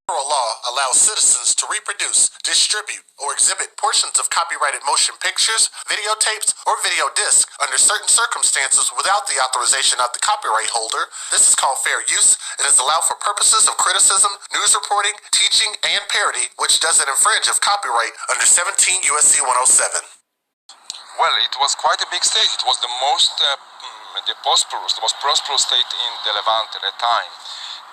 Federal law allows citizens to reproduce, distribute, or exhibit portions of copyrighted motion pictures, videotapes, or video discs under certain circumstances without the authorization of the copyright holder. This is called fair use and is allowed for purposes of criticism, news reporting, teaching, and parody, which doesn't infringe of copyright under 17 U.S.C. 107. Well, it was quite a big state. It was the most prosperous state in the Levant at that time.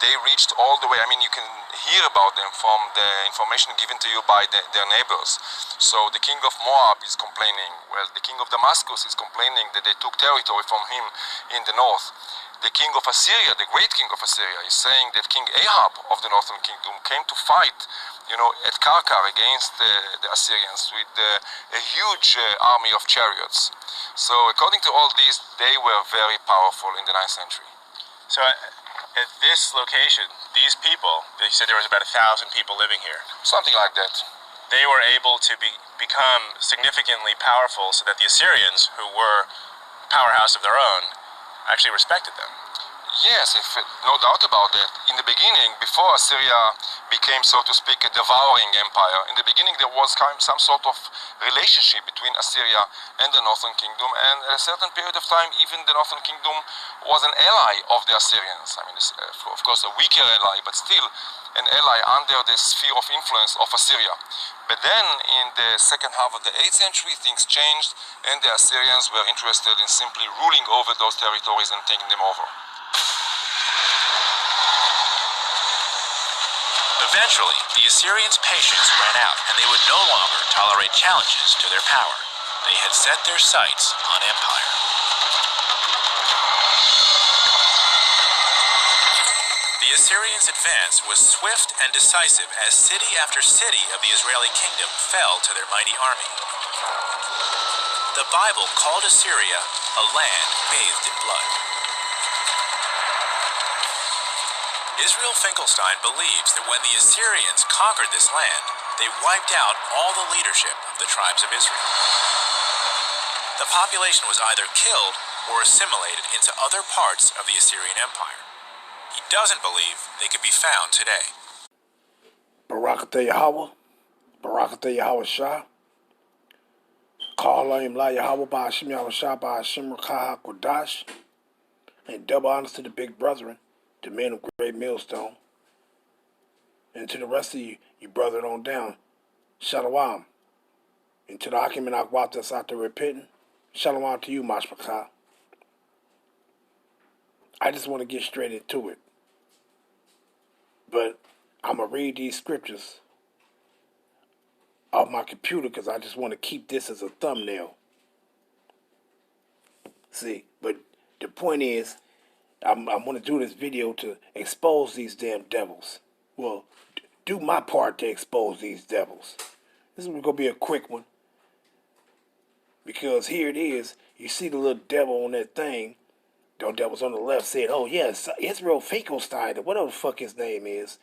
They reached all the way. I mean, you can hear about them from the information given to you by their neighbors. So the king of Moab is complaining. Well, the king of Damascus is complaining that they took territory from him in the north. The king of Assyria, the great king of Assyria, is saying that King Ahab of the northern kingdom came to fight, at Karkar against the Assyrians with a huge army of chariots. So according to all this, they were very powerful in the 9th century. So at this location, these people, they said there was about 1,000 people living here. Something like that. They were able to become significantly powerful so that the Assyrians, who were a powerhouse of their own, actually respected them. Yes, no doubt about that. In the beginning, before Assyria became, so to speak, a devouring empire, in the beginning there was some sort of relationship between Assyria and the northern kingdom, and at a certain period of time, even the northern kingdom was an ally of the Assyrians. I mean, of course, a weaker ally, but still an ally under the sphere of influence of Assyria. But then, in the second half of the 8th century, things changed, and the Assyrians were interested in simply ruling over those territories and taking them over. Eventually, the Assyrians' patience ran out, and they would no longer tolerate challenges to their power. They had set their sights on empire. The Assyrians' advance was swift and decisive as city after city of the Israeli kingdom fell to their mighty army. The Bible called Assyria a land bathed in blood. Israel Finkelstein believes that when the Assyrians conquered this land, they wiped out all the leadership of the tribes of Israel. The population was either killed or assimilated into other parts of the Assyrian Empire. He doesn't believe they could be found today. Barakatah Yahweh, Barakatah Yahweh Shah, Ka'alayim La Yahweh Ba'ashim Yahweh Shah Ba'ashim Rakaha Kodash, and double honors to the big brethren, the men of great millstone, and to the rest of you brethren on down, Shalom. And to the Akim and Akwat that's out there repenting, Shalom to you, Mashpachah. I just want to get straight into it. But I'm going to read these scriptures off my computer because I just want to keep this as a thumbnail. See, but the point is, I'm going to do this video to expose these damn devils. Well, do my part to expose these devils. This is going to be a quick one. Because here it is. You see the little devil on that thing. The devil's on the left said, oh yes, Israel Finkelstein, whatever the fuck his name is.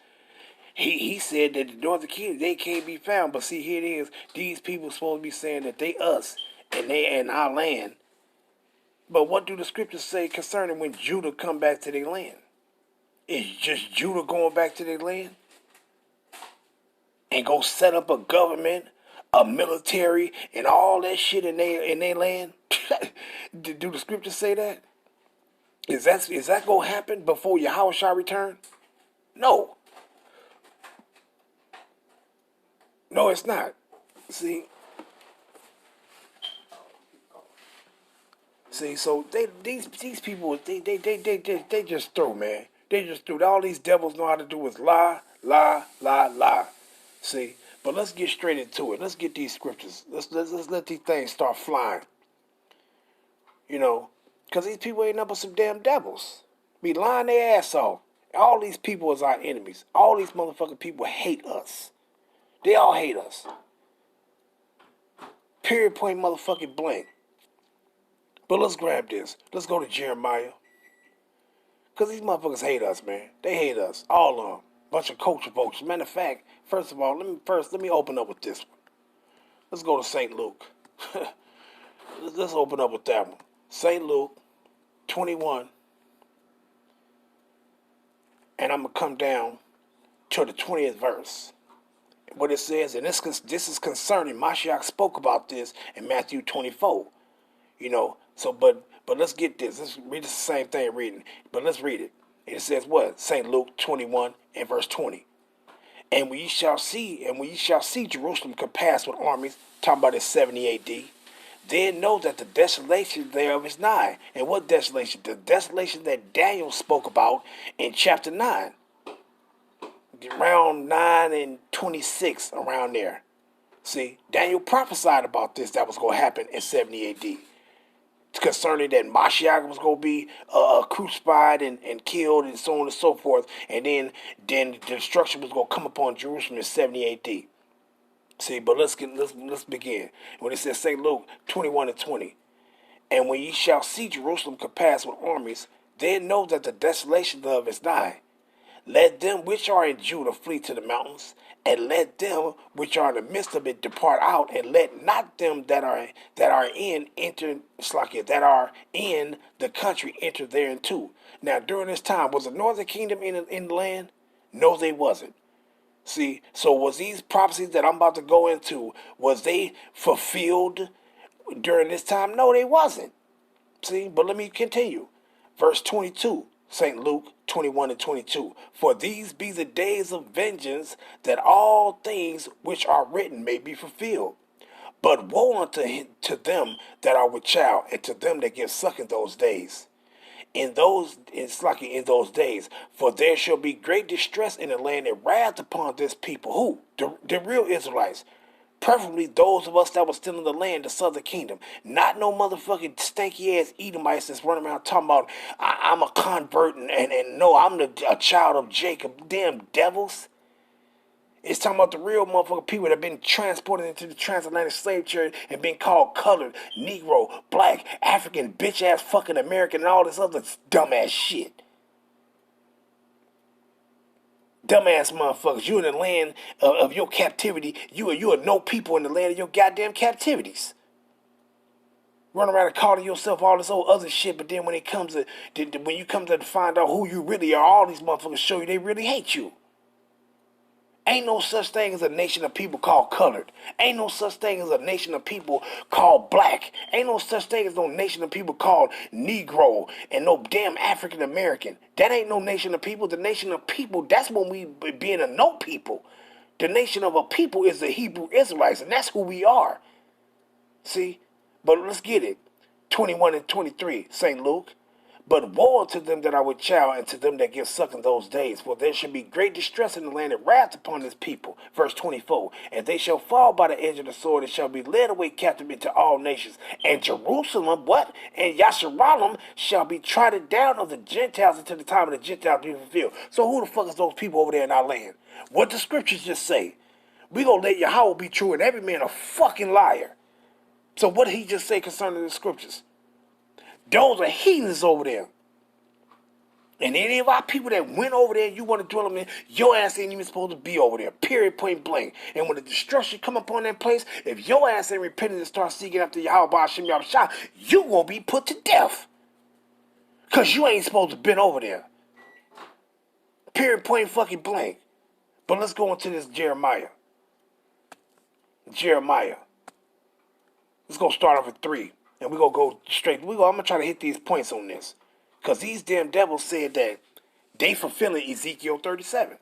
He said that the northern kingdom, they can't be found. But see, here it is. These people are supposed to be saying that they us and they in our land. But what do the scriptures say concerning when Judah come back to their land? Is just Judah going back to their land? And go set up a government, a military, and all that shit in their land? Do the scriptures say that? Is that going to happen before Yahweh shall return? No. No, it's not. See, so these people they just throw, man. They just throw. All these devils know how to do is lie, lie, lie, lie. See, but let's get straight into it. Let's get these scriptures. Let's let these things start flying. Because these people ain't nothing but some damn devils. Be lying their ass off. All these people is our enemies. All these motherfucking people hate us. They all hate us. Period, point, motherfucking blank. But let's grab this. Let's go to Jeremiah. Because these motherfuckers hate us, man. They hate us. All of them. Bunch of culture vultures. Matter of fact, first of all, let me open up with this one. Let's go to St. Luke. Let's open up with that one. St. Luke 21. And I'm going to come down to the 20th verse. What it says, and this is concerning, Mashiach spoke about this in Matthew 24. So but let's get this. Let's read the same thing reading. But let's read it. It says what? St. Luke 21 and verse 20. And when ye shall see Jerusalem compassed with armies, talking about it 70 AD, then know that the desolation thereof is nigh. And what desolation? The desolation that Daniel spoke about in chapter 9. Around 9 and 26, around there. See, Daniel prophesied about this that was going to happen in 70 AD. Concerning that Mashiach was going to be crucified and killed and so on and so forth. And then the destruction was going to come upon Jerusalem in 70 AD. See, but let's begin. When it says St. Luke 21 and 20. And when ye shall see Jerusalem compassed with armies, then know that the desolation thereof is nigh. Let them which are in Judah flee to the mountains, and let them which are in the midst of it depart out, and let not them that are in the country enter thereinto. Now during this time, was the northern kingdom in the land? No, they wasn't. See, so was these prophecies that I'm about to go into, was they fulfilled during this time? No, they wasn't. See, but let me continue. Verse 22. St. Luke 21 and 22. For these be the days of vengeance, that all things which are written may be fulfilled. But woe unto them that are with child, and to them that give suck in those days. In those days, for there shall be great distress in the land, and wrath upon this people. Who? The real Israelites. Preferably those of us that were still in the land, the southern kingdom. Not no motherfucking stanky ass Edomites that's running around talking about I'm a convert and no, I'm a child of Jacob. Damn devils. It's talking about the real motherfucking people that have been transported into the transatlantic slave trade and been called colored, Negro, black, African, bitch ass fucking American, and all this other dumbass shit. Dumbass motherfuckers, you in the land of your captivity. You are no people in the land of your goddamn captivities. Run around and calling yourself all this old other shit, but then when it comes to when you come to find out who you really are, all these motherfuckers show you they really hate you. Ain't no such thing as a nation of people called colored. Ain't no such thing as a nation of people called black. Ain't no such thing as no nation of people called Negro and no damn African American. That ain't no nation of people. The nation of people, that's when we being a no people. The nation of a people is the Hebrew Israelites, and that's who we are. See? But let's get it. 21 and 23, St. Luke. But woe unto them that are with child, and to them that give suck in those days. For there shall be great distress in the land, and wrath upon this people. Verse 24. And they shall fall by the edge of the sword, and shall be led away captive into all nations. And Jerusalem, what? And Yasharal shall be trodden down of the Gentiles until the time of the Gentiles be fulfilled. So who the fuck is those people over there in our land? What the scriptures just say? We gonna let Yahweh be true, and every man a fucking liar. So what did he just say concerning the scriptures? Those are heathens over there. And any of our people that went over there, you want to dwell them in, your ass ain't even supposed to be over there. Period, point blank. And when the destruction come upon that place, if your ass ain't repenting and start seeking after Yahweh Hashem Yahushua, you gonna be put to death. Because you ain't supposed to been over there. Period, point fucking blank. But let's go into this Jeremiah. Let's go start off at 3. And we're going to go straight. I'm going to try to hit these points on this. Because these damn devils said that they fulfilling Ezekiel 37.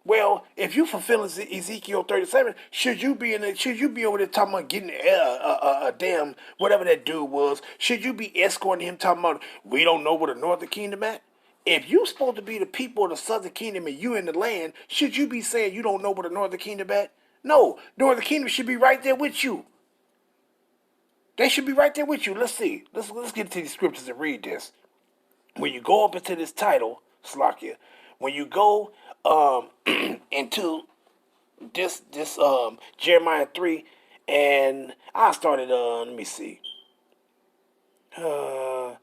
Well, if you fulfilling Ezekiel 37, should you be over there talking about getting a damn, whatever that dude was, should you be escorting him talking about, we don't know where the northern kingdom at? If you supposed to be the people of the southern kingdom and you in the land, should you be saying you don't know where the northern kingdom at? No, northern kingdom should be right there with you. They should be right there with you. Let's see. Let's get into these scriptures and read this. When you go up into this title, Slakia, when you go into this Jeremiah 3, and I started let me see. I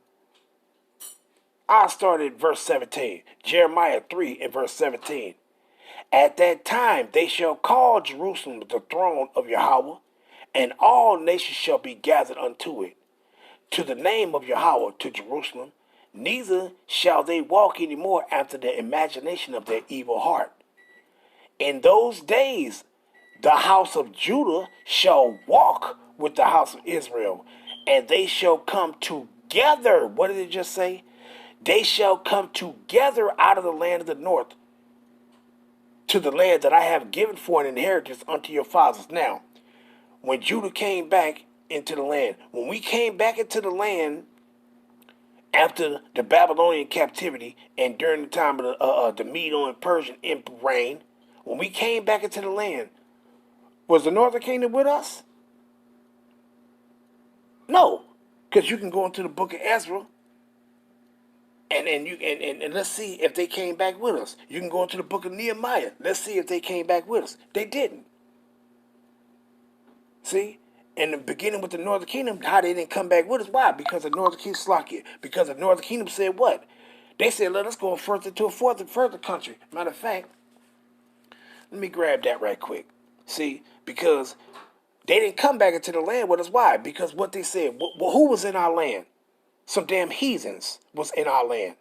started verse 17. Jeremiah 3 and verse 17. At that time they shall call Jerusalem the throne of Yahweh, and all nations shall be gathered unto it, to the name of Yahweh, to Jerusalem. Neither shall they walk any more after the imagination of their evil heart. In those days, the house of Judah shall walk with the house of Israel, and they shall come together. What did it just say? They shall come together out of the land of the north to the land that I have given for an inheritance unto your fathers. Now, when Judah came back into the land, when we came back into the land after the Babylonian captivity and during the time of the Medo and Persian reign, when we came back into the land, was the northern kingdom with us? No, because you can go into the book of Ezra and let's see if they came back with us. You can go into the book of Nehemiah. Let's see if they came back with us. They didn't. See? In the beginning with the northern kingdom, how they didn't come back with us. Why? Because the northern kingdom Slakia. Because the northern kingdom said what? They said, let us go further to a further country. Matter of fact, let me grab that right quick. See? Because they didn't come back into the land with us. Why? Because what they said, well, who was in our land? Some damn heathens was in our land.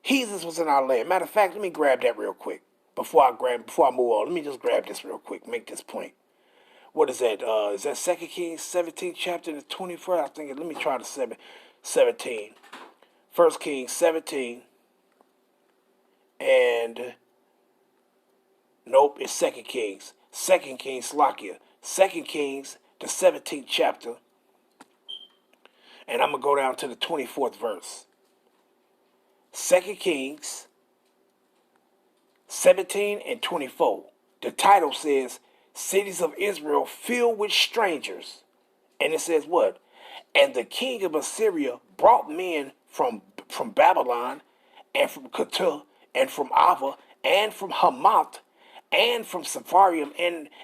Heathens was in our land. Matter of fact, let me grab that real quick. Before I move on, let me just grab this real quick, make this point. What is that? Is that 2 Kings 17 chapter the 24th? I think let me try the 17. 1 Kings 17. And nope, it's 2 Kings. 2 Kings Slakia. 2 Kings, the 17th chapter. And I'm going to go down to the 24th verse. 2 Kings 17 and 24. The title says, Cities of Israel filled with strangers. And it says what? And the king of Assyria brought men from Babylon and from Cutha and from Ava and from Hamath and from Sepharvaim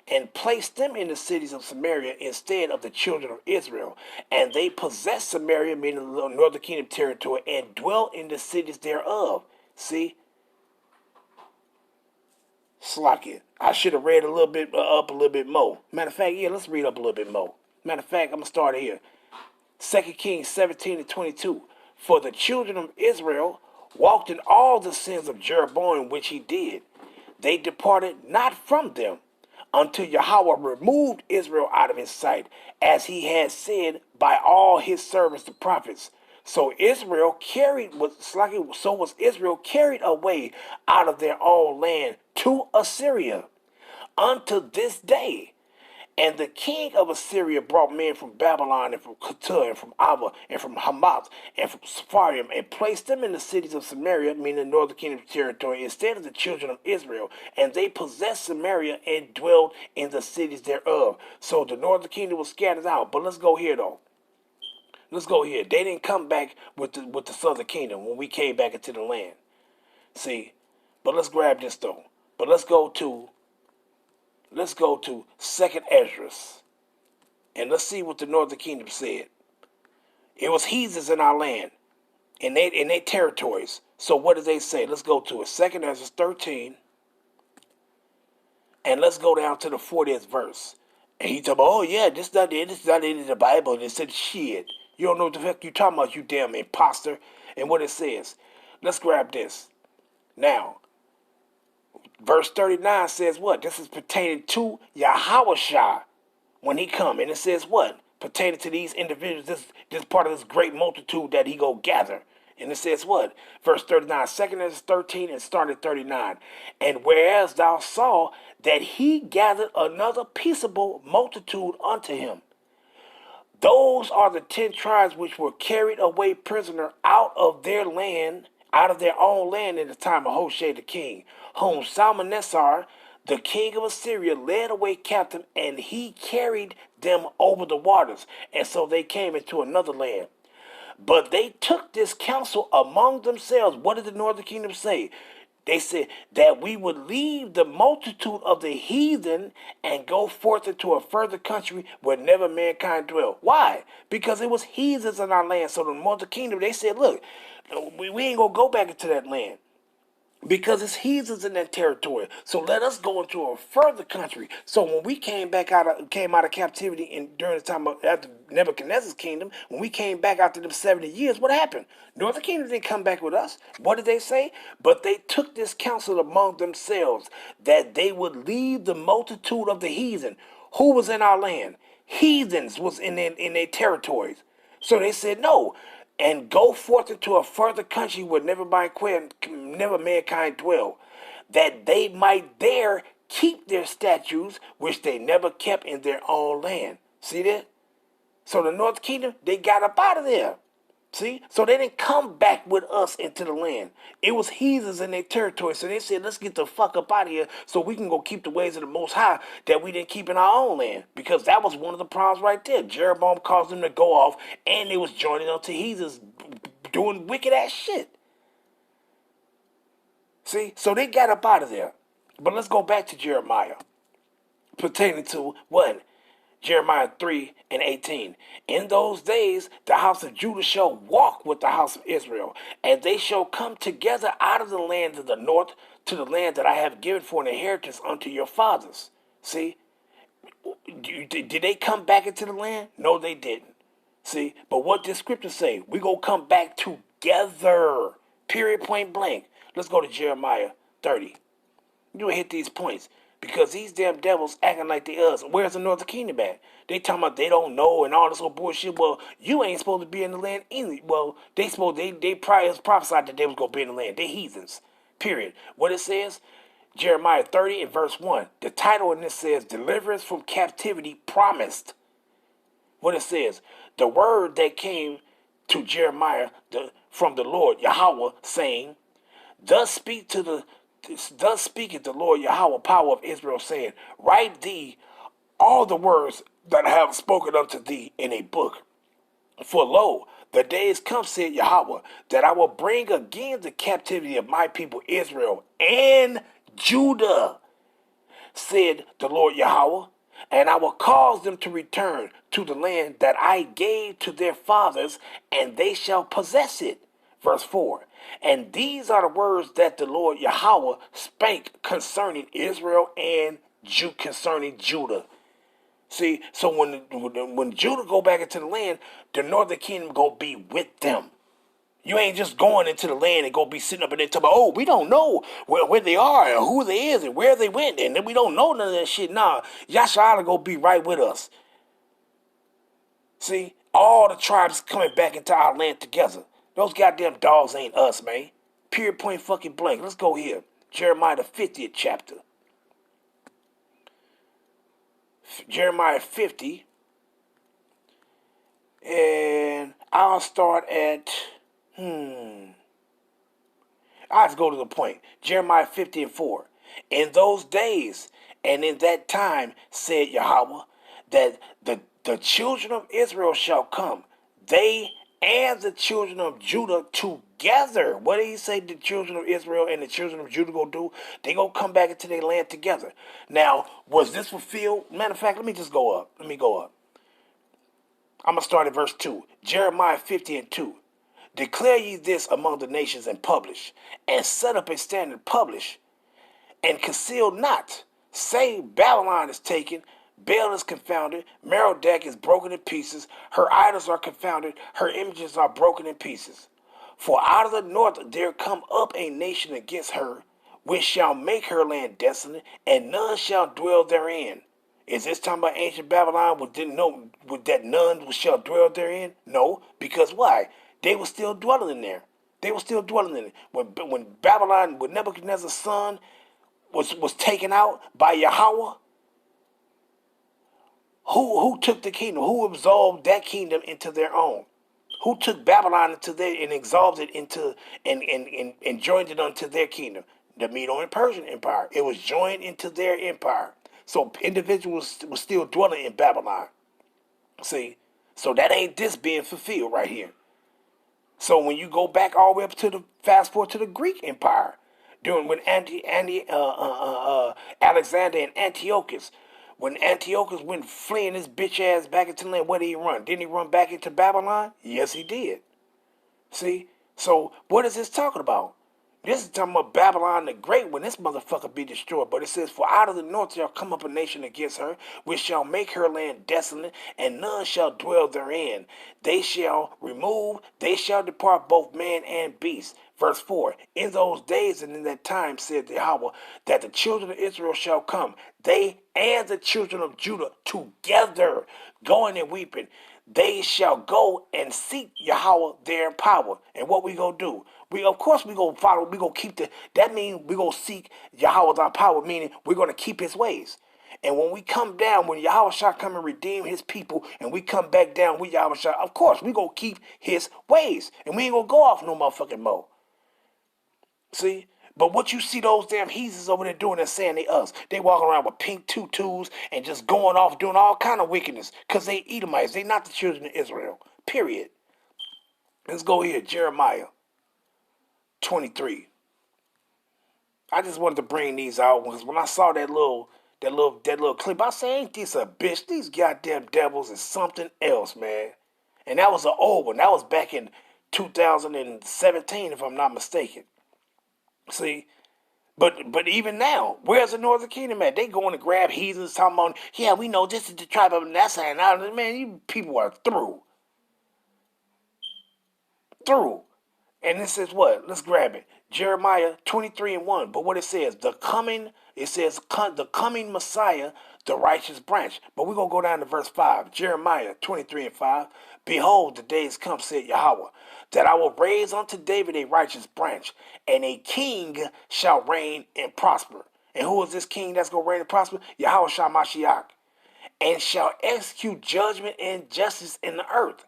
and placed them in the cities of Samaria instead of the children of Israel. And they possessed Samaria, meaning the northern kingdom territory, and dwelt in the cities thereof. See? Slakia. I should have read a little bit up a little bit more. Matter of fact, yeah, let's read up a little bit more. Matter of fact, I'm going to start here. 2 Kings 17 and 22. For the children of Israel walked in all the sins of Jeroboam which he did. They departed not from them until Yahweh removed Israel out of his sight, as he had said by all his servants the prophets. So was Israel carried away out of their own land to Assyria unto this day. And the king of Assyria brought men from Babylon and from Cutha and from Ava and from Hamath and from Sepharvaim and placed them in the cities of Samaria, meaning the northern kingdom territory, instead of the children of Israel. And they possessed Samaria and dwelled in the cities thereof. So the northern kingdom was scattered out. But let's go here though. Let's go here. They didn't come back with the southern kingdom when we came back into the land. See, but let's grab this though. But let's go to 2nd Esdras. And let's see what the northern kingdom said. It was heathens in our land, in their territories. So what did they say? Let's go to it. 2nd Esdras 13. And let's go down to the 40th verse. And he talking about, oh yeah, this is not in the Bible. And it said, shit. You don't know what the fuck you talking about, you damn imposter. And what it says. Let's grab this. Now, verse 39 says what? This is pertaining to Yahawashah when he come. And it says what? Pertaining to these individuals, this part of this great multitude that he go gather. And it says what? Verse 39, 2nd Esdras 13 and started 39. And whereas thou saw that he gathered another peaceable multitude unto him. Those are the 10 tribes which were carried away prisoner out of their land, out of their own land in the time of Hoshea the king, whom Salmanessar, the king of Assyria, led away captive, and he carried them over the waters. And so they came into another land. But they took this counsel among themselves. What did the northern kingdom say? They said that we would leave the multitude of the heathen and go forth into a further country where never mankind dwell. Why? Because it was heathens in our land. So the northern kingdom, they said, look, we ain't going to go back into that land. because it's heathens in that territory. So let us go into a further country. So when we came out of captivity during the time of after Nebuchadnezzar's kingdom, when we came back after them 70 years, what happened? Northern kingdom didn't come back with us. What did they say? But they took this counsel among themselves that they would leave the multitude of the heathen. Who was in our land? Heathens was in their territories. So they said no, and go forth into a further country where never mankind dwell, that they might there keep their statutes which they never kept in their own land. See that? So the North Kingdom, they got up out of there. See? So they didn't come back with us into the land. It was heathens in their territory. So they said, let's get the fuck up out of here so we can go keep the ways of the Most High that we didn't keep in our own land. Because that was one of the problems right there. Jeroboam caused them to go off, and they was joining up to heathens doing wicked ass shit. See? So they got up out of there. But let's go back to Jeremiah. Pertaining to what? Jeremiah 3:18. In those days, the house of Judah shall walk with the house of Israel, and they shall come together out of the land of the north to the land that I have given for an inheritance unto your fathers. See? Did they come back into the land? No, they didn't. See? But what does scripture say? We gonna come back together. Period, point blank. Let's go to Jeremiah 30. You hit these points. Because these damn devils acting like they us. Where's the Northern Kingdom at? They talking about they don't know and all this old bullshit. Well, you ain't supposed to be in the land either. Well, they probably prophesied that they was gonna be in the land. They heathens. Period. What it says? Jeremiah 30 and verse 1. The title in this says deliverance from captivity promised. What it says? The word that came to Jeremiah from the Lord Yahweh, saying, Thus speaketh the Lord Yahweh, power of Israel, saying, Write thee all the words that I have spoken unto thee in a book. For lo, the days come, said Yahweh, that I will bring again the captivity of my people Israel and Judah, said the Lord Yahweh, and I will cause them to return to the land that I gave to their fathers, and they shall possess it. Verse 4. And these are the words that the Lord Yahweh spake concerning Israel and concerning Judah. See, so when Judah go back into the land, the northern kingdom go be with them. You ain't just going into the land and go be sitting up in there talking about, oh, we don't know where they are and who they is and where they went, and then we don't know none of that shit. Nah, Yahshua go be right with us. See, all the tribes coming back into our land together. Those goddamn dogs ain't us, man. Period, point, fucking blank. Let's go here. Jeremiah the 50th chapter. Jeremiah 50. And I'll start at, I'll just go to the point. Jeremiah 50 and 4. In those days and in that time, said Yahweh, that the children of Israel shall come, they and the children of Judah together. What did he say the children of Israel and the children of Judah gonna do? They gonna come back into their land together. Now, was this fulfilled? Matter of fact, let me go up. I'm gonna start at verse 2. Jeremiah 50 and 2. Declare ye this among the nations and publish, and set up a standard, publish, and conceal not. Say Babylon is taken, Baal is confounded, Merodach is broken in pieces, her idols are confounded, her images are broken in pieces. For out of the north there come up a nation against her, which shall make her land desolate, and none shall dwell therein. Is this talking about ancient Babylon that none shall dwell therein? No, because why? They were still dwelling in there. They were still dwelling in it. When Nebuchadnezzar's son was taken out by Yahweh, who took the kingdom? Who absorbed that kingdom into their own? Who took Babylon into their and absorbed it into and joined it unto their kingdom? The Medo and Persian Empire. It was joined into their empire. So individuals were still dwelling in Babylon. See? So that ain't this being fulfilled right here. So when you go back all the way up to fast forward to the Greek Empire, when Alexander and Antiochus, when Antiochus went fleeing his bitch ass back into the land, where did he run? Didn't he run back into Babylon? Yes, he did. See? So what is this talking about? This is talking about Babylon the Great when this motherfucker be destroyed. But it says, for out of the north shall come up a nation against her, which shall make her land desolate, and none shall dwell therein. They shall depart both man and beast. Verse 4, in those days and in that time, said Yahweh, that the children of Israel shall come, they and the children of Judah together, going and weeping. They shall go and seek Yahweh their power. And what we gonna do? We gonna follow, we gonna keep that means we gonna seek Yahweh's our power, meaning we're gonna keep his ways. And when we come down, when Yahweh shall come and redeem his people, and we come back down with Yahweh shall, of course we gonna keep his ways. And we ain't gonna go off no motherfucking mode. See? But what you see those damn heathens over there doing and saying they us. They walking around with pink tutus and just going off doing all kind of wickedness. Because they Edomites. They not the children of Israel. Period. Let's go here. Jeremiah 23. I just wanted to bring these out because when I saw that little clip, I said, ain't this a bitch? These goddamn devils is something else, man. And that was an old one. That was back in 2017, if I'm not mistaken. See, but even now, where's the Northern Kingdom at? They going to grab heathens talking about, yeah, we know this is the tribe of Manasseh. And man, you people are through. And this is what? Let's grab it. Jeremiah 23:1. But what it says, the coming Messiah, the righteous branch. But we're going to go down to verse 5. Jeremiah 23:5. Behold, the days come, said Yahweh, that I will raise unto David a righteous branch, and a king shall reign and prosper. And who is this king that's going to reign and prosper? Yahweh shall Mashiach. And shall execute judgment and justice in the earth.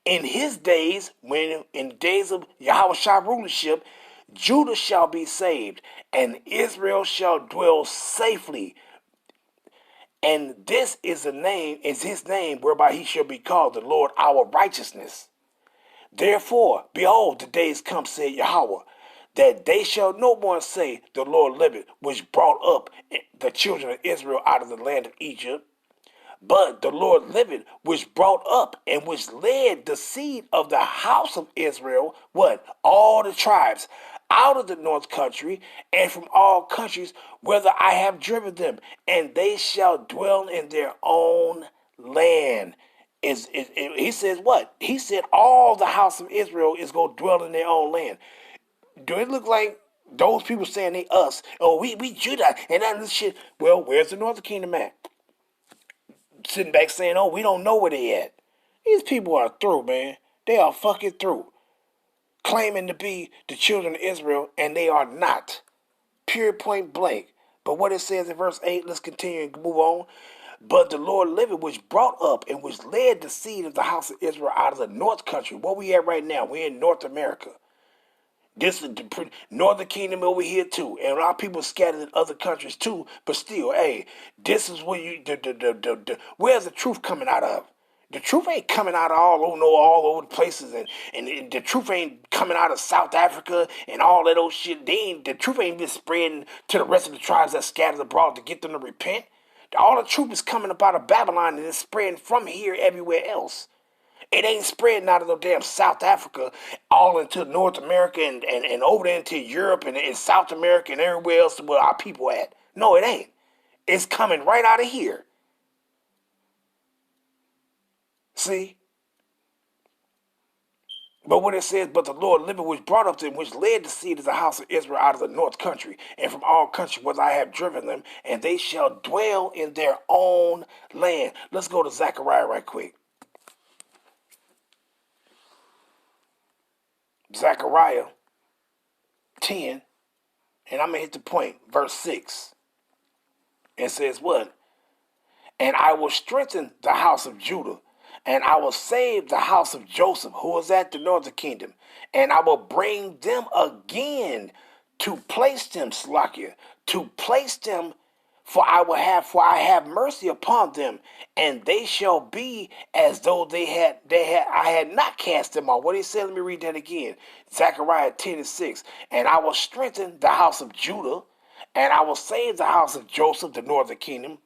In his days, in the days of Yahweh Shah rulership, Judah shall be saved, and Israel shall dwell safely. And this is his name whereby he shall be called the Lord our righteousness. Therefore, behold, the days come, said Yahweh, that they shall no more say, the Lord liveth, which brought up the children of Israel out of the land of Egypt. But the Lord liveth, which brought up and which led the seed of the house of Israel, what? All the tribes, out of the north country, and from all countries, whither I have driven them, and they shall dwell in their own land. He says what? He said all the house of Israel is going to dwell in their own land. Do it look like those people saying they us? Oh, we Judah and that this shit. Well, where's the northern kingdom at? Sitting back saying, oh, we don't know where they at. These people are through, man. They are fucking through. Claiming to be the children of Israel, and they are not. Pure point blank. But what it says in verse 8, let's continue and move on. But the Lord liveth, which brought up and which led the seed of the house of Israel out of the north country. Where we at right now? We're in North America. This is the northern kingdom over here too, and a lot of people scattered in other countries too. But still, hey, this is where where's the truth coming out of? The truth ain't coming out of all over the places, and the truth ain't coming out of South Africa and all that old shit. The truth ain't been spreading to the rest of the tribes that scattered abroad to get them to repent. All the truth is coming up out of Babylon and it's spreading from here everywhere else. It ain't spreading out of no damn South Africa all into North America and over there into Europe and South America and everywhere else where our people at. No, it ain't. It's coming right out of here. See? But when it says, but the Lord liveth, which brought up them, which led the seed of the house of Israel out of the north country, and from all countries where I have driven them, and they shall dwell in their own land. Let's go to Zechariah right quick. Zechariah 10, and I'm going to hit the point, verse 6. It says what? And I will strengthen the house of Judah, and I will save the house of Joseph, who is at the northern kingdom, and I will bring them again to place them, Slakia, to place them, for I have mercy upon them, and they shall be as though I had not cast them out. What he said, let me read that again. Zechariah 10:6. And I will strengthen the house of Judah, and I will save the house of Joseph, the northern kingdom,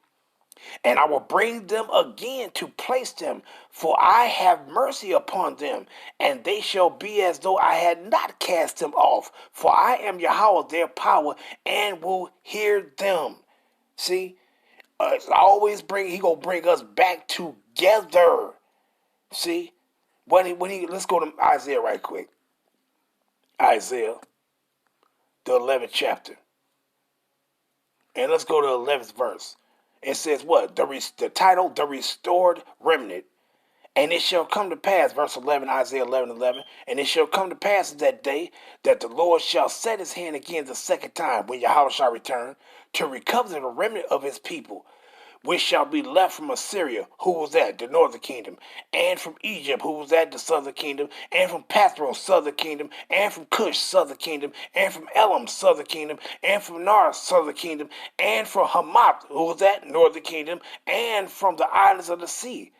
And I will bring them again to place them, for I have mercy upon them, and they shall be as though I had not cast them off. For I am Yahweh their power, and will hear them. See, it's always he gonna bring us back together. See, let's go to Isaiah right quick. Isaiah, the 11th chapter, and let's go to the 11th verse. It says what? The title, The Restored Remnant. And it shall come to pass, verse 11, Isaiah 11:11, and it shall come to pass that day that the Lord shall set his hand again the second time, when Yahweh shall return, to recover the remnant of his people, which shall be left from Assyria, who was that? The northern kingdom, and from Egypt, who was that? The southern kingdom, and from Pathros, southern kingdom, and from Cush, southern kingdom, and from Elam, southern kingdom, and from Nar, southern kingdom, and from Hamath, who was that? Northern kingdom, and from the islands of the sea.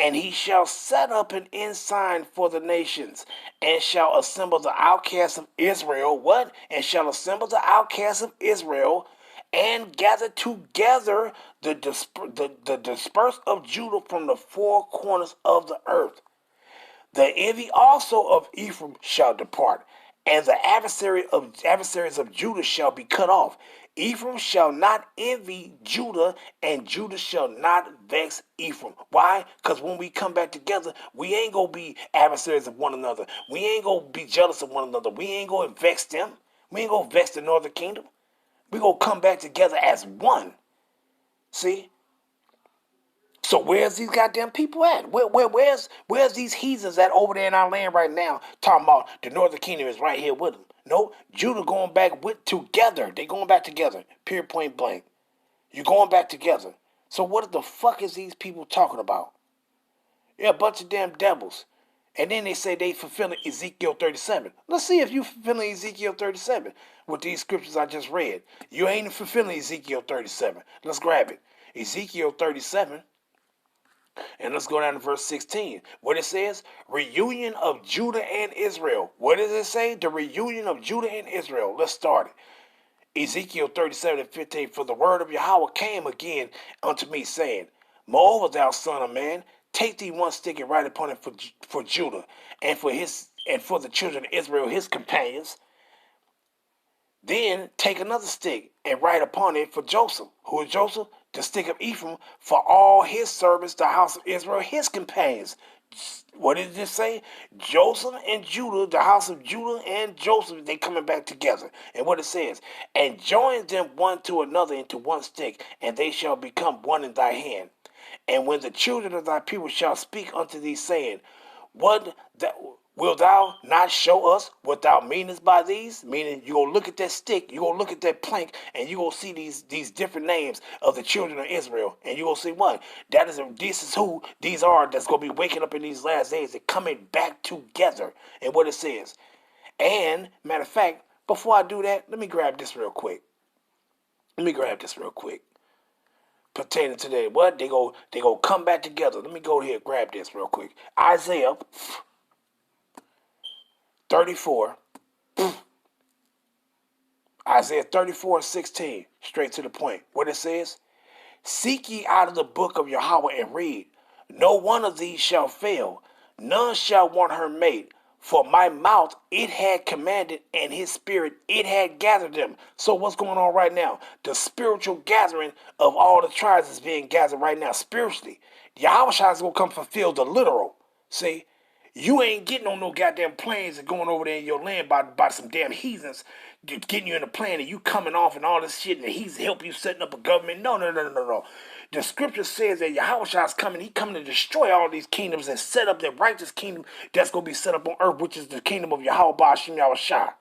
And he shall set up an ensign for the nations, and shall assemble the outcasts of Israel. What? And shall assemble the outcasts of Israel, and gather together the dispersed of Judah from the four corners of the earth. The envy also of Ephraim shall depart, and the adversaries of Judah shall be cut off. Ephraim shall not envy Judah, and Judah shall not vex Ephraim. Why? Because when we come back together, we ain't going to be adversaries of one another. We ain't going to be jealous of one another. We ain't going to vex them. We ain't going to vex the northern kingdom. We going to come back together as one. See? So where's these goddamn people at? Where's these heathens at over there in our land right now? Talking about the northern kingdom is right here with them. No, Judah going back together. They going back together. Period, point blank. You're going back together. So what the fuck is these people talking about? They're a bunch of damn devils. And then they say they fulfilling Ezekiel 37. Let's see if you fulfilling Ezekiel 37 with these scriptures I just read. You ain't fulfilling Ezekiel 37. Let's grab it. Ezekiel 37. And let's go down to verse 16. What it says? Reunion of Judah and Israel. What does it say? The reunion of Judah and Israel. Let's start it. Ezekiel 37:15. For the word of Yahweh came again unto me, saying, Moreover, thou son of man, take thee one stick and write upon it for Judah, and for the children of Israel, his companions. Then take another stick and write upon it for Joseph. Who is Joseph? The stick of Ephraim, for all his servants, the house of Israel, his companions. What did it say? Joseph and Judah, the house of Judah and Joseph, they coming back together. And what it says, and join them one to another into one stick, and they shall become one in thy hand. And when the children of thy people shall speak unto thee, saying, Wilt thou not show us what thou meanest by these? Meaning, you're going to look at that stick, you're going to look at that plank, and you're going to see these different names of the children of Israel. And you're going to see what? This is who these are that's going to be waking up in these last days and coming back together. And what it says. And, matter of fact, before I do that, let me grab this real quick. Pertaining to that, what? They go come back together. Let me go here, grab this real quick. Isaiah 34. Isaiah 34:16. Straight to the point. What it says? Seek ye out of the book of Yahweh and read. No one of these shall fail. None shall want her mate. For my mouth it had commanded, and his spirit it had gathered them. So what's going on right now? The spiritual gathering of all the tribes is being gathered right now spiritually. Yahweh is going to come fulfill the literal. See? You ain't getting on no goddamn planes and going over there in your land by some damn heathens getting you in a plane and you coming off and all this shit and he's help you setting up a government. No. The scripture says that Yahweh is coming. He coming to destroy all these kingdoms and set up the righteous kingdom that's going to be set up on earth, which is the kingdom of Yahweh Ba'ashim Yahushua.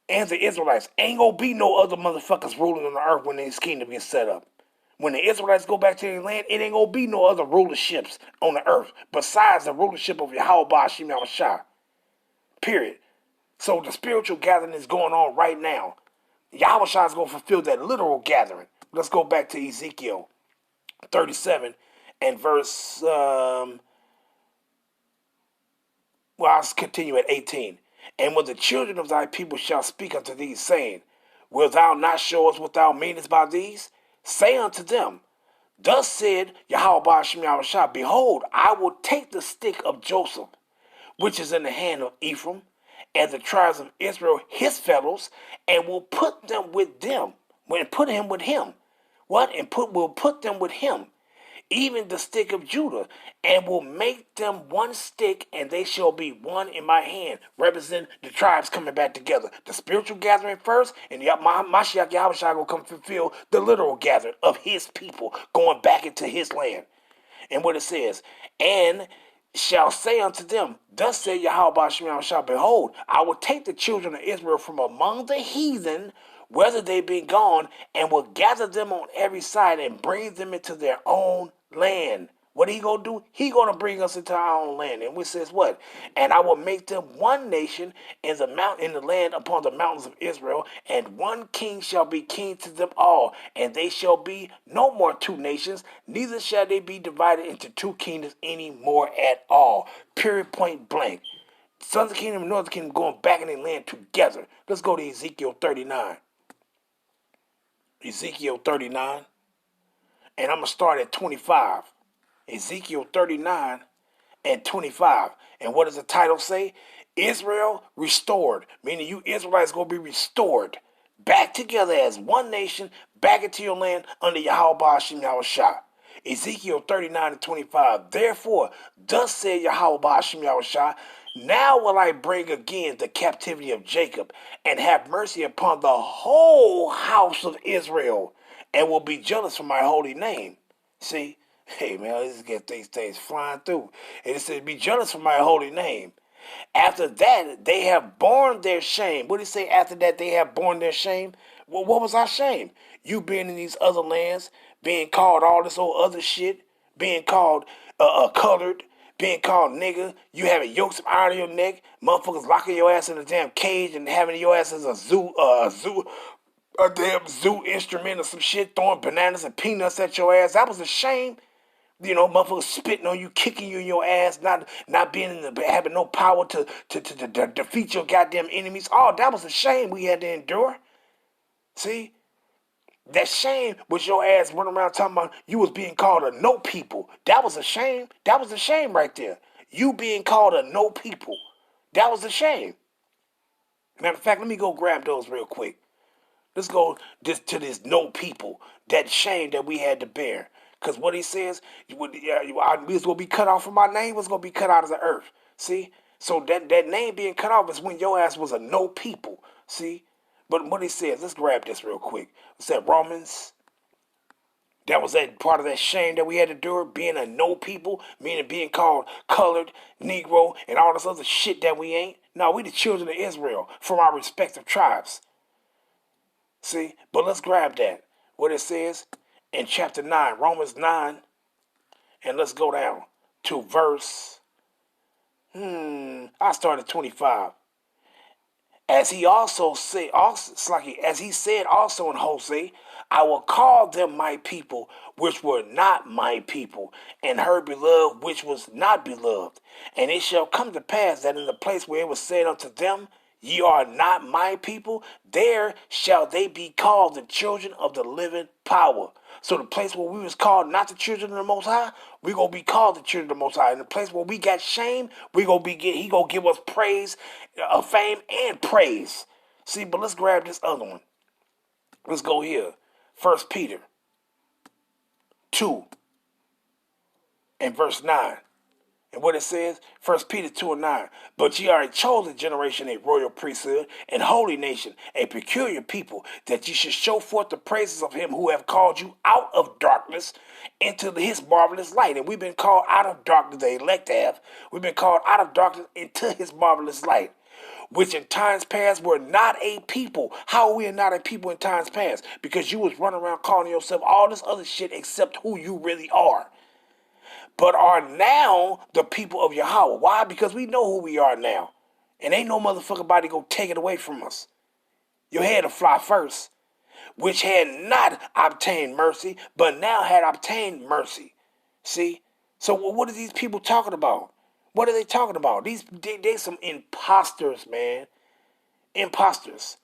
And the Israelites. Ain't going to be no other motherfuckers ruling on the earth when this kingdom gets set up. When the Israelites go back to their land, it ain't going to be no other rulerships on the earth besides the rulership of Yahweh Ba'ashim Yahushua. Period. So the spiritual gathering is going on right now. Yahweh is going to fulfill that literal gathering. Let's go back to Ezekiel 37 and verse, I'll continue at 18. And when the children of thy people shall speak unto thee, saying, Wilt thou not show us what thou meanest by these? say unto them, thus said Yahweh Shem Yahushua, behold, I will take the stick of Joseph, which is in the hand of Ephraim, and the tribes of Israel, his fellows, and will put them with them, and put him with him. What? And will put them with him, even the stick of Judah, and will make them one stick, and they shall be one in my hand. Represent the tribes coming back together. The spiritual gathering first, and Mashiach Yahushua will come fulfill the literal gathering of his people going back into his land. And what it says, and shall say unto them, thus said Yahweh Shem Yahushua, behold, I will take the children of Israel from among the heathen, whether they be gone, and will gather them on every side and bring them into their own land. What he gonna do? He gonna bring us into our own land. And which says what? And I will make them one nation in the land upon the mountains of Israel, and one king shall be king to them all, and they shall be no more two nations, neither shall they be divided into two kingdoms any more at all. Period, point blank. Southern kingdom and northern kingdom going back in their land together. Let's go to Ezekiel 39. Ezekiel 39, and I'm going to start at 25. Ezekiel 39 and 25. And what does the title say? Israel restored, meaning you Israelites going to be restored back together as one nation, back into your land under Yahweh Shem Yahushua. Ezekiel 39 and 25. Therefore, thus said Yahweh Shem Yahushua, now will I bring again the captivity of Jacob, and have mercy upon the whole house of Israel, and will be jealous for my holy name. See? Hey, man, let's get these things flying through. And it says, be jealous for my holy name. After that, they have borne their shame. What did he say after that they have borne their shame? Well, what was our shame? You being in these other lands, being called all this old other shit, being called colored, being called nigger, you having yokes of iron on your neck, motherfuckers locking your ass in a damn cage and having your ass as a damn zoo instrument or some shit, throwing bananas and peanuts at your ass. That was a shame. You know, motherfuckers spitting on you, kicking you in your ass, not being having no power to defeat your goddamn enemies. Oh, that was a shame we had to endure. See? That shame was your ass running around talking about you was being called a no people. That was a shame. That was a shame right there. You being called a no people. That was a shame. Matter of fact, let me go grab those real quick. Let's go to this no people. That shame that we had to bear. Because what he says, we was going to be cut off from our name, was going to be cut out of the earth. See? So that name being cut off is when your ass was a no people. See? But what he says, let's grab this real quick. It said Romans. That was that part of that shame that we had to endure, being a no people, meaning being called colored, Negro, and all this other shit that we ain't. No, we the children of Israel from our respective tribes. See? But let's grab that. What it says in chapter 9, Romans 9, and let's go down to verse, I started 25. As he said also in Hosea, I will call them my people, which were not my people, and her beloved, which was not beloved. And it shall come to pass that in the place where it was said unto them, ye are not my people, there shall they be called the children of the living power. So the place where we was called not the children of the Most High, we gonna be called the children of the Most High. In the place where we got shame, he gonna give us praise, fame and praise. See, but let's grab this other one. Let's go here. 1 Peter 2 and verse 9. And what it says, 1 Peter 2 and 9. But ye are a chosen generation, a royal priesthood, and holy nation, a peculiar people, that ye should show forth the praises of him who have called you out of darkness into his marvelous light. And we've been called out of darkness, the elect have. We've been called out of darkness into his marvelous light, which in times past were not a people. How are we not a people in times past? Because you was running around calling yourself all this other shit except who you really are. But are now the people of Yahweh. Why? Because we know who we are now. And ain't no motherfucker body go take it away from us. Your head will fly first, which had not obtained mercy, but now had obtained mercy. See? So what are these people talking about? What are they talking about? They some imposters, man. Imposters.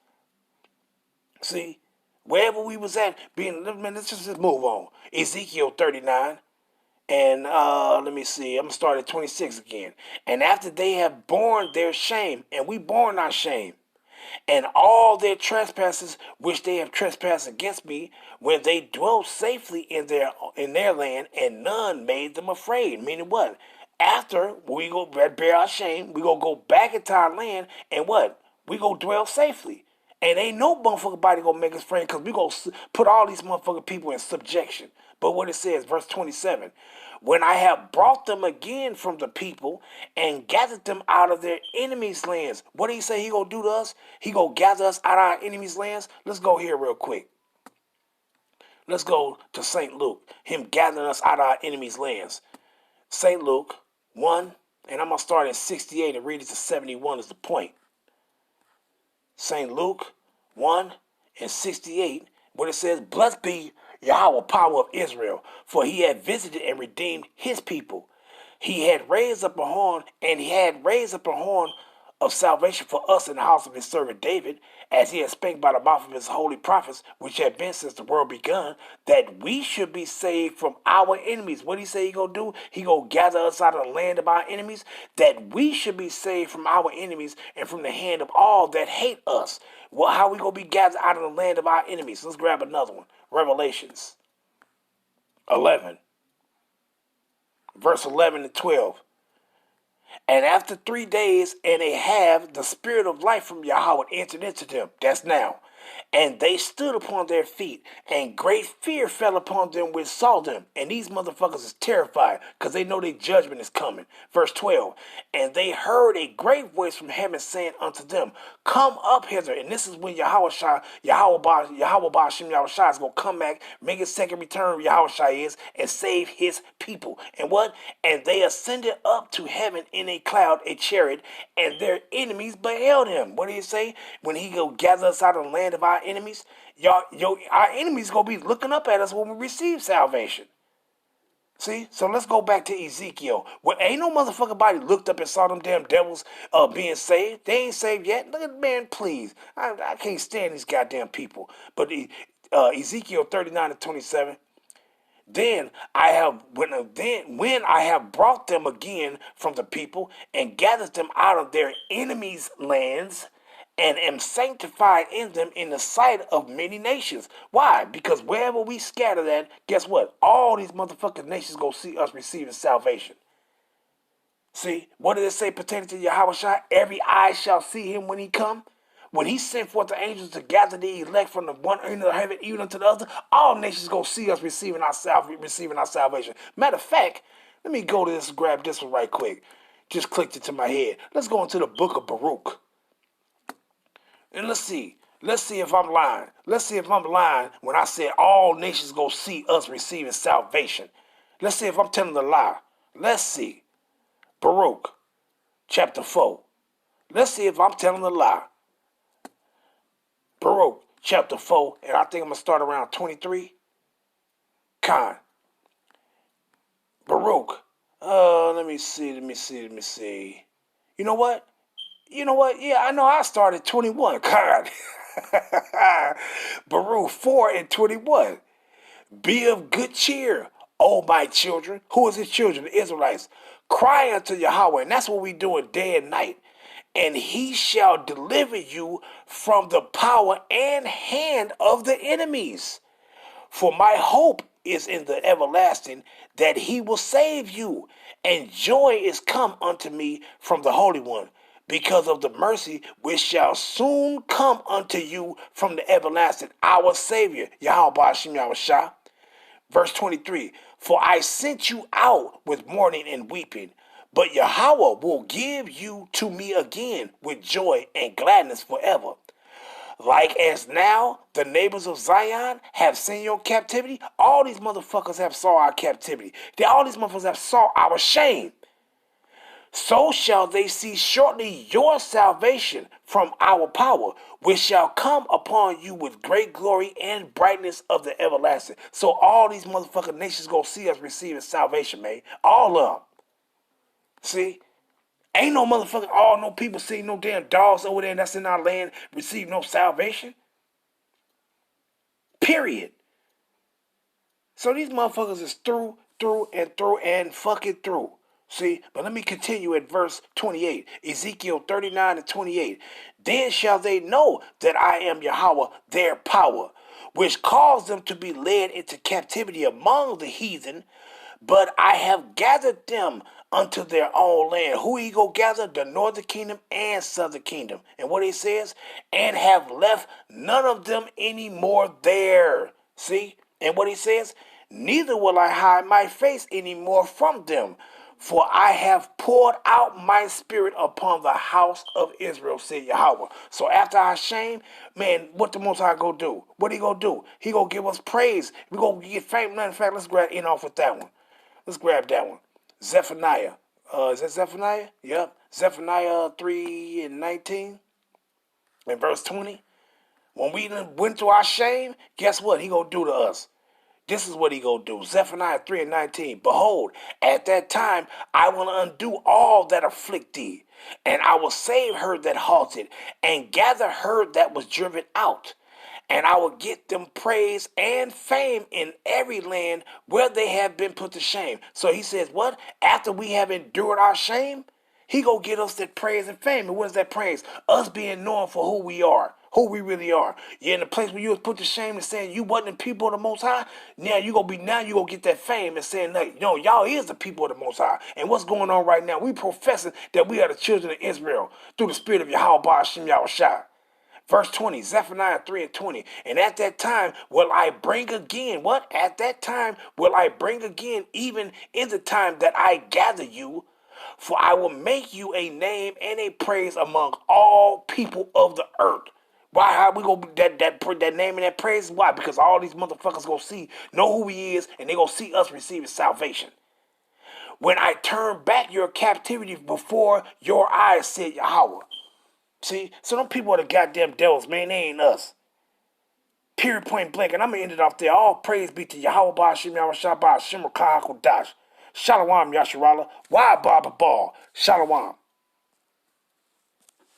See? Wherever we was at, let's just move on. Ezekiel 39. And let me see, I'm gonna start at 26 again. And after they have borne their shame, and we borne our shame, and all their trespasses which they have trespassed against me, when they dwelt safely in their land, and none made them afraid. Meaning what? After we go bear our shame, we go back into our land, and what? We go dwell safely. And ain't no motherfucker body gonna make us afraid, because we gonna put all these motherfucking people in subjection. But what it says, verse 27, when I have brought them again from the people and gathered them out of their enemies' lands. What did he say he gonna do to us? He gonna gather us out of our enemies' lands? Let's go here real quick. Let's go to St. Luke, him gathering us out of our enemies' lands. St. Luke 1, and I'm gonna start at 68 and read it to 71 is the point. St. Luke 1 and 68, where it says, blessed be Yahweh, power of Israel, for he had visited and redeemed his people. He had raised up a horn, and he had raised up a horn of salvation for us in the house of his servant David, as he had spake by the mouth of his holy prophets, which had been since the world begun, that we should be saved from our enemies. What did he say he gonna do? He gonna gather us out of the land of our enemies, that we should be saved from our enemies and from the hand of all that hate us. Well, how we gonna be gathered out of the land of our enemies? Let's grab another one. Revelations 11, verse 11 and 12. And after 3 days and a half, the spirit of life from Yahweh entered into them. That's now. And they stood upon their feet, and great fear fell upon them which saw them. And these motherfuckers is terrified, because they know their judgment is coming. Verse 12. And they heard a great voice from heaven saying unto them, come up hither. And this is when Yahweh is going to come back, make his second return, Yahweh is, and save his people. And what? And they ascended up to heaven in a cloud, a chariot, and their enemies beheld him. What did he say? When he go gather us out of the land of our enemies, our enemies gonna be looking up at us when we receive salvation. See, so let's go back to Ezekiel. Well, ain't no motherfucking body looked up and saw them damn devils being saved. They ain't saved yet. Look at man, please. I can't stand these goddamn people. But Ezekiel 39 and 27. Then when I have brought them again from the people and gathered them out of their enemies' lands, and am sanctified in them in the sight of many nations. Why? Because wherever we scatter that, guess what? All these motherfucking nations go see us receiving salvation. See, what did it say pertaining to Yahweh Shai? Every eye shall see him when he come. When he sent forth the angels to gather the elect from the one end of heaven even unto the other, all nations go see us receiving our salvation. Matter of fact, let me go to this, grab this one right quick. Just clicked it to my head. Let's go into the book of Baruch. And let's see if I'm lying. Let's see if I'm lying when I said all nations go see us receiving salvation. Let's see if I'm telling a lie. Let's see. Baruch, chapter 4. Let's see if I'm telling a lie. Baruch, chapter 4, and I think I'm going to start around 23. Con. Baruch. Let me see. You know what? Yeah, I know I started 21. God. Baruch 4 and 21. Be of good cheer, O my children. Who is his children? The Israelites. Cry unto Yahweh. And that's what we doing day and night. And he shall deliver you from the power and hand of the enemies. For my hope is in the everlasting, that he will save you. And joy is come unto me from the Holy One, because of the mercy which shall soon come unto you from the everlasting, our Savior, Yahweh Hashem Yahushua. Verse 23, for I sent you out with mourning and weeping, but Yahweh will give you to me again with joy and gladness forever. Like as now the neighbors of Zion have seen your captivity, all these motherfuckers have saw our captivity. All these motherfuckers have saw our shame. So shall they see shortly your salvation from our power, which shall come upon you with great glory and brightness of the everlasting. So all these motherfucking nations gonna see us receiving salvation, man. All of them. See? Ain't no motherfucking, no people seeing no damn dogs over there that's in our land receive no salvation. Period. So these motherfuckers is through, and fucking through. See, but let me continue at verse 28. Ezekiel 39 and 28. Then shall they know that I am Yahweh, their power, which caused them to be led into captivity among the heathen, but I have gathered them unto their own land. Who he go gather? The northern kingdom and southern kingdom. And what he says, and have left none of them any more there. See? And what he says, neither will I hide my face any more from them, for I have poured out my spirit upon the house of Israel, said Yahweh. So after our shame, man, what the Most High go do? What he go do? He go give us praise. We go get fame. In fact, let's grab in off with that one. Let's grab that one. Zephaniah. Is that Zephaniah? Yep. Zephaniah 3 and 19 and verse 20. When we went through our shame, guess what he gonna do to us? This is what he gonna do. Zephaniah 3 and 19. Behold, at that time I will undo all that afflict thee, and I will save her that halted, and gather her that was driven out. And I will get them praise and fame in every land where they have been put to shame. So he says, what? After we have endured our shame, he gonna get us that praise and fame. And what is that praise? Us being known for who we are, who we really are. You're in the place where you was put to shame and saying you wasn't the people of the Most High. Now you gonna get that fame and saying that, y'all is the people of the Most High. And what's going on right now? We professing that we are the children of Israel through the spirit of Yahweh Hashem Yahushua. Verse 20, Zephaniah 3 and 20. And at that time will I bring again. What? At that time will I bring again, even in the time that I gather you. For I will make you a name and a praise among all people of the earth. Why? How we gonna that name and that praise? Why? Because all these motherfuckers gonna know who he is, and they gonna see us receiving salvation. When I turn back your captivity before your eyes, said Yahweh. See, so them people are the goddamn devils, man. They ain't us. Period, point blank. And I'm gonna end it off there. All praise be to Yahweh Ba'ashim Yahweh Shabbat Shimmer Kahakodash. Shalom Yasharala. Why Baba Ball? Shalom.